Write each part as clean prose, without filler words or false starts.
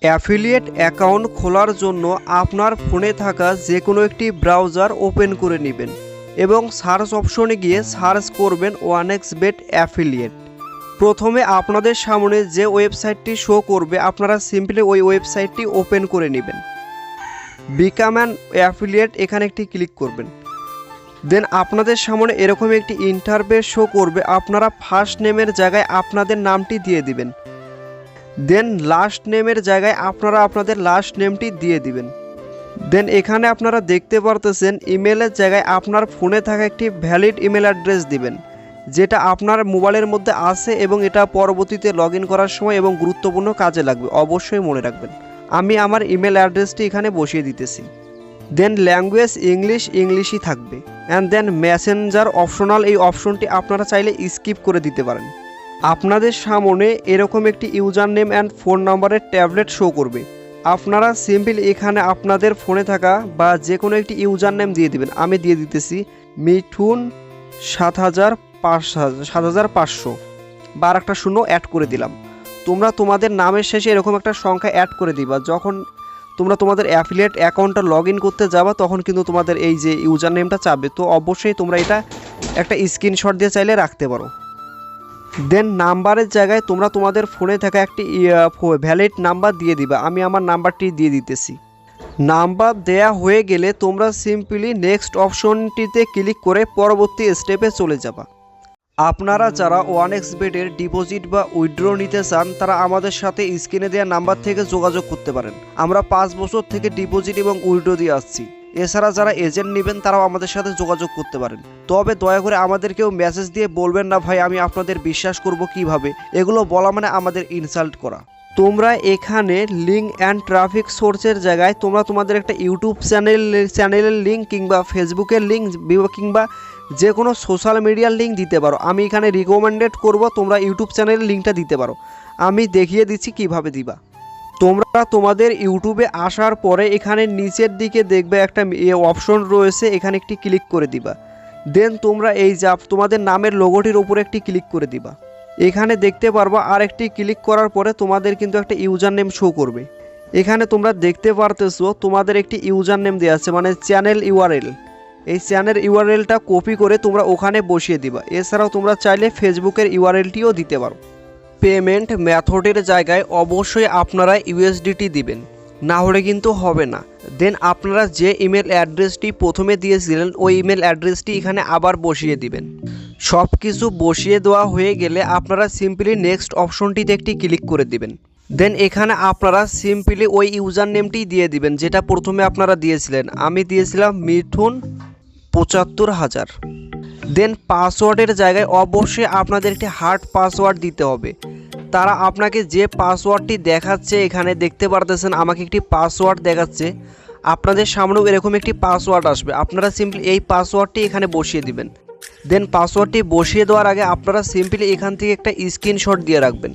Affiliate account খোলার জন্য আপনার ফোনে থাকা যে কোনো একটি ব্রাউজার ওপেন করে নেবেন এবং সার্চ অপশনে গিয়ে সার্চ করবেন 1xBet অ্যাফিলিয়েট। প্রথমে আপনাদের সামনে যে ওয়েবসাইটটি শো করবে আপনারা সিম্পলি ওই ওয়েবসাইটটি ওপেন করে নেবেন। বিকাম অ্যান অ্যাফিলিয়েট এখানে একটি ক্লিক করবেন। দেন আপনাদের সামনে এরকম একটি ইন্টারফেস শো করবে। আপনারা ফার্স্ট নেমের জায়গায় আপনাদের নামটি দিয়ে দিবেন। দেন লাস্ট নেমের জায়গায় আপনারা আপনাদের লাস্ট নেমটি দিয়ে দিবেন। দেন এখানে আপনারা দেখতে পারতেছেন ইমেলের জায়গায় আপনার ফোনে থাকা একটি ভ্যালিড ইমেল অ্যাড্রেস দিবেন, যেটা আপনার মোবাইলের মধ্যে আছে এবং এটা পরবর্তীতে লগ ইন করার সময় এবং গুরুত্বপূর্ণ কাজে লাগবে, অবশ্যই মনে রাখবেন। আমি আমার ইমেল অ্যাড্রেসটি এখানে বসিয়ে দিতেছি। দেন ল্যাঙ্গুয়েজ ইংলিশই থাকবে। অ্যান্ড দেন মেসেঞ্জার অপশনাল, এই অপশনটি আপনারা চাইলে স্কিপ করে দিতে পারেন। আপনাদের সামনে এরকম একটি ইউজার নেম অ্যান্ড ফোন নাম্বারের ট্যাবলেট শো করবে। আপনারা সিম্পল এখানে আপনাদের ফোনে থাকা বা যে কোনো একটি ইউজার নেম দিয়ে দিবেন। আমি দিয়ে দিতেছি মিঠুন 7500 বা আর একটা শূন্য অ্যাড করে দিলাম। তোমরা তোমাদের নামের শেষে এরকম একটা সংখ্যা অ্যাড করে দিবা। যখন তোমরা তোমাদের অ্যাফিলিয়েট অ্যাকাউন্টটা লগ ইন করতে যাবা তখন কিন্তু তোমাদের এই যে ইউজার নেমটা চাবে, তো অবশ্যই তোমরা এটা একটা স্ক্রিনশট দিয়ে চাইলে রাখতে পারো। দেন নাম্বারের জায়গায় তোমরা তোমাদের ফোনে থাকা একটি ভ্যালিড নাম্বার দিয়ে দিবা। আমি আমার নাম্বারটি দিয়ে দিতেছি। নাম্বার দেয়া হয়ে গেলে তোমরা সিম্পলি নেক্সট অপশনটিতে ক্লিক করে পরবর্তী স্টেপে চলে যাবা। আপনারা যারা 1xBet-এর ডিপোজিট বা উইথড্র নিতে চান তারা আমাদের সাথে স্ক্রিনে দেওয়া নাম্বার থেকে যোগাযোগ করতে পারেন। আমরা 5 বছর থেকে ডিপোজিট এবং উইথড্র দিয়ে আসছি। এছাড়া যারা এজেন্ট নেবেন তারাও আমাদের সাথে যোগাযোগ করতে পারেন। তবে দয়া করে আমাদেরকেও মেসেজ দিয়ে বলবেন না ভাই আমি আপনাদের বিশ্বাস করব কিভাবে, এগুলো বলা মানে আমাদের ইনসাল্ট করা। তোমরা এখানে লিঙ্ক অ্যান্ড ট্রাফিক সোর্সের জায়গায় তোমরা তোমাদের একটা ইউটিউব চ্যানেলের লিঙ্ক কিংবা ফেসবুকের লিঙ্ক কিংবা যে কোনো সোশ্যাল মিডিয়ার লিঙ্ক দিতে পারো। আমি এখানে রিকমেন্ডেড করব তোমরা ইউটিউব চ্যানেলের লিঙ্কটা দিতে পারো। আমি দেখিয়ে দিচ্ছি কিভাবে দিবা। তোমরা তোমাদের ইউটিউবে আসার পরে এখানে নিচের দিকে দেখবে একটা অপশন রয়েছে, এখানে একটি ক্লিক করে দিবা। দেন তোমরা এই যে তোমাদের নামের লোগোটির উপরে একটি ক্লিক করে দিবা। এখানে দেখতে পারবা আর একটি ক্লিক করার পরে তোমাদের কিন্তু একটা ইউজার নেম শো করবে। এখানে তোমরা দেখতে পারতেছো তোমাদের একটি ইউজার নেম দেওয়া আছে, মানে চ্যানেল ইউআরএল। এই চ্যানেল ইউআরএলটা কপি করে তোমরা ওখানে বসিয়ে দিবা। এছাড়াও তোমরা চাইলে ফেসবুকের ইউআরএলটিও দিতে পারো। পেমেন্ট মেথডের জায়গায় অবশ্যই আপনারা ইউএসডিটি দিবেন, না হলে কিন্তু হবে না। দেন আপনারা যে ইমেল অ্যাড্রেসটি প্রথমে দিয়েছিলেন ওই ইমেল অ্যাড্রেসটি এখানে আবার বসিয়ে দিবেন। সব কিছু বসিয়ে দেওয়া হয়ে গেলে আপনারা সিম্পলি নেক্সট অপশনটিতে একটি ক্লিক করে দিবেন। দেন এখানে আপনারা সিম্পলি ওই ইউজার নেমটি দিয়ে দিবেন যেটা প্রথমে আপনারা দিয়েছিলেন। আমি দিয়েছিলাম মিঠুন 75,000। দেন পাসওয়ার্ডের জায়গায় অবশ্যই আপনাদের একটি হার্ড পাসওয়ার্ড দিতে হবে। তারা আপনাকে যে পাসওয়ার্ডটি দেখাচ্ছে এখানে দেখতে পারতেছেন আমাকে একটি পাসওয়ার্ড দেখাচ্ছে। আপনাদের সামনেও এরকম একটি পাসওয়ার্ড আসবে। আপনারা সিম্পলি এই পাসওয়ার্ডটি এখানে বসিয়ে দিবেন। দেন পাসওয়ার্ডটি বসিয়ে দেওয়ার আগে আপনারা সিম্পলি এখান থেকে একটা স্ক্রিনশট দিয়ে রাখবেন,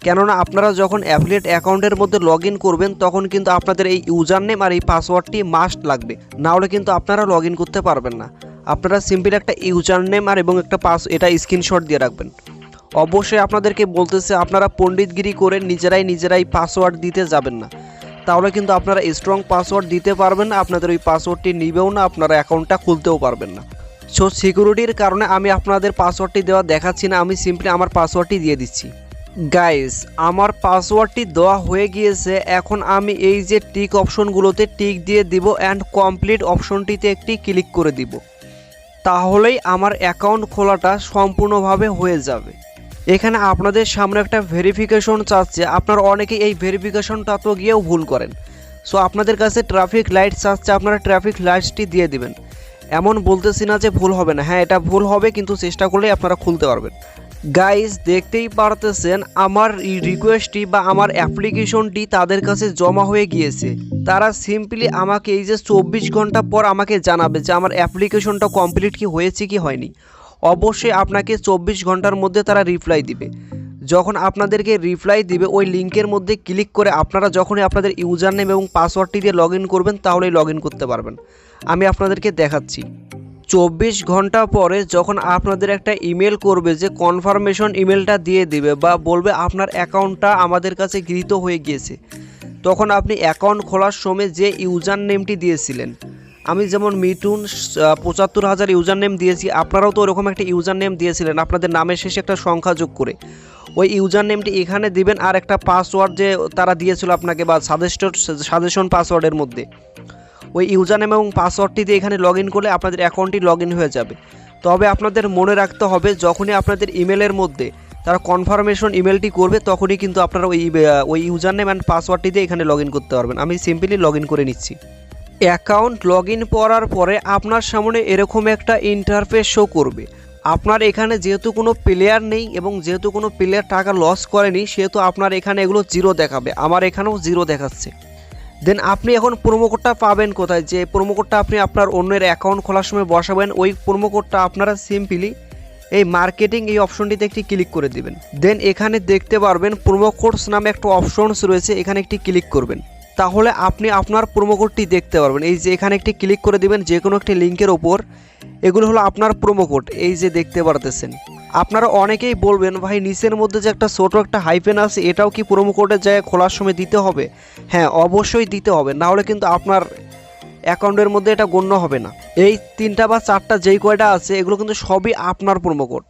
কেননা আপনারা যখন অ্যাফিলিয়েট অ্যাকাউন্টের মধ্যে লগ ইন করবেন তখন কিন্তু আপনাদের এই ইউজার নেম আর এই পাসওয়ার্ডটি মাস্ট লাগবে, না হলে কিন্তু আপনারা লগ ইন করতে পারবেন না। আপনারা সিম্পলি একটা ইউজার নেম আর এবং একটা এটা স্ক্রিনশট দিয়ে রাখবেন। অবশ্যই আপনাদেরকে বলতেছে আপনারা পণ্ডিতগিরি করে নিজেরাই পাসওয়ার্ড দিতে যাবেন না, তাহলে কিন্তু আপনারা স্ট্রং পাসওয়ার্ড দিতে পারবেন না, আপনাদের ওই পাসওয়ার্ডটি নিবেও না, আপনারা অ্যাকাউন্টটা খুলতেও পারবেন না। সো সিকিউরিটির কারণে আমি আপনাদের পাসওয়ার্ডটি দেওয়া দেখাচ্ছি না, আমি সিম্পলি আমার পাসওয়ার্ডটি দিয়ে দিচ্ছি। গাইস, আমার পাসওয়ার্ডটি দেওয়া হয়ে গিয়েছে। এখন আমি এই যে টিক অপশনগুলোতে টিক দিয়ে দিব অ্যান্ড কমপ্লিট অপশনটিতে একটি ক্লিক করে দিব। তাহলেই আমার অ্যাকাউন্ট খোলাটা সম্পূর্ণভাবে হয়ে যাবে। এখানে আপনাদের সামনে একটা ভেরিফিকেশন চাচ্ছে। আপনারা অনেকেই এই ভেরিফিকেশনটা তো গিয়েও ভুল করেন। সো আপনাদের কাছে ট্রাফিক লাইট চাচ্ছে, আপনারা ট্রাফিক লাইটসটি দিয়ে দিবেন। এমন বলতেছি না যে ভুল হবে না, হ্যাঁ এটা ভুল হবে, কিন্তু চেষ্টা করলেই আপনারা খুলতে পারবেন। গাইজ, দেখতেই পারতেছেন আমার রিকোয়েস্টটি বা আমার অ্যাপ্লিকেশনটি তাদের কাছে জমা হয়ে গিয়েছে। তারা সিম্পলি আমাকে এই যে 24 ঘন্টা পর আমাকে জানাবে যে আমার অ্যাপ্লিকেশনটা কমপ্লিট কি হয়েছে কি হয়নি। অবশ্যই আপনাকে 24 ঘন্টার মধ্যে তারা রিপ্লাই দিবে। যখন আপনাদেরকে রিপ্লাই দিবে ওই লিঙ্কের মধ্যে ক্লিক করে আপনারা যখনই আপনাদের ইউজার নেম এবং পাসওয়ার্ডটি দিয়ে লগ ইন করবেন তাহলেই লগ ইন করতে পারবেন। আমি আপনাদেরকে দেখাচ্ছি। 24 ঘন্টা পরে যখন আপনাদের একটা ইমেল করবে যে কনফার্মেশন ইমেলটা দিয়ে দিবে বা বলবে আপনার অ্যাকাউন্টটা আমাদের কাছে গৃহীত হয়ে গিয়েছে, তখন আপনি অ্যাকাউন্ট খোলার সময় যে ইউজার নেমটি দিয়েছিলেন, আমি যেমন মিঠুন ৭৫,০০০ ইউজার নেম দিয়েছি, আপনারাও তো ওরকম একটা ইউজার নেম দিয়েছিলেন আপনাদের নামের শেষে একটা সংখ্যা যোগ করে। ওই ইউজার নেমটি এখানে দিবেন, আর একটা পাসওয়ার্ড যে তারা দিয়েছিল আপনাকে বা সাজেশন পাসওয়ার্ডের মধ্যে ওই ইউজার নেম এবং পাসওয়ার্ডটি দিয়ে এখানে লগ ইন করলে আপনাদের অ্যাকাউন্টটি লগ ইন হয়ে যাবে। তবে আপনাদের মনে রাখতে হবে, যখনই আপনাদের ইমেলের মধ্যে তারা কনফার্মেশন ইমেলটি করবে তখনই কিন্তু আপনারা ওই ইউজার নেম অ্যান্ড পাসওয়ার্ডটি দিয়ে এখানে লগ ইন করতে পারবেন। আমি সিম্পলি লগ ইন করে নিচ্ছি। অ্যাকাউন্ট লগ ইন করার পরে আপনার সামনে এরকম একটা ইন্টারফেস শো করবে। আপনার এখানে যেহেতু কোনো প্লেয়ার নেই এবং যেহেতু কোনো প্লেয়ার টাকা লস করেনি, সেহেতু আপনার এখানে এগুলো জিরো দেখাবে। আমার এখানেও জিরো দেখাচ্ছে। দেন আপনি এখন প্রোমো কোডটা পাবেন কোথায়? যে প্রোমো কোডটা আপনি আপনার অন্যের অ্যাকাউন্ট খোলার সময় বসাবেন, ওই প্রোমো কোডটা আপনারা সিম্পলি এই মার্কেটিং এই অপশনটিতে একটি ক্লিক করে দিবেন। দেন এখানে দেখতে পারবেন প্রোমো কোডস নামে একটা অপশনস রয়েছে, এখানে একটি ক্লিক করবেন। তাহলে আপনি আপনার প্রোমো কোডটি দেখতে পারবেন। এই যে এখানে একটি ক্লিক করে দিবেন যে কোনো একটি লিঙ্কের ওপর। এগুলো হলো আপনার প্রোমো কোড, এই যে দেখতে পারতেছেন। আপনারা অনেকেই বলবেন, ভাই নিচের মধ্যে যে একটা ছোটো একটা হাইফেন আছে, এটাও কি প্রোমো কোডের জায়গায় খোলার সময় দিতে হবে? হ্যাঁ, অবশ্যই দিতে হবে, না হলে কিন্তু আপনার অ্যাকাউন্টের মধ্যে এটা গণ্য হবে না। এই 3টা বা 4টা যেই কয়টা আছে এগুলো কিন্তু সবই আপনার প্রোমো কোড।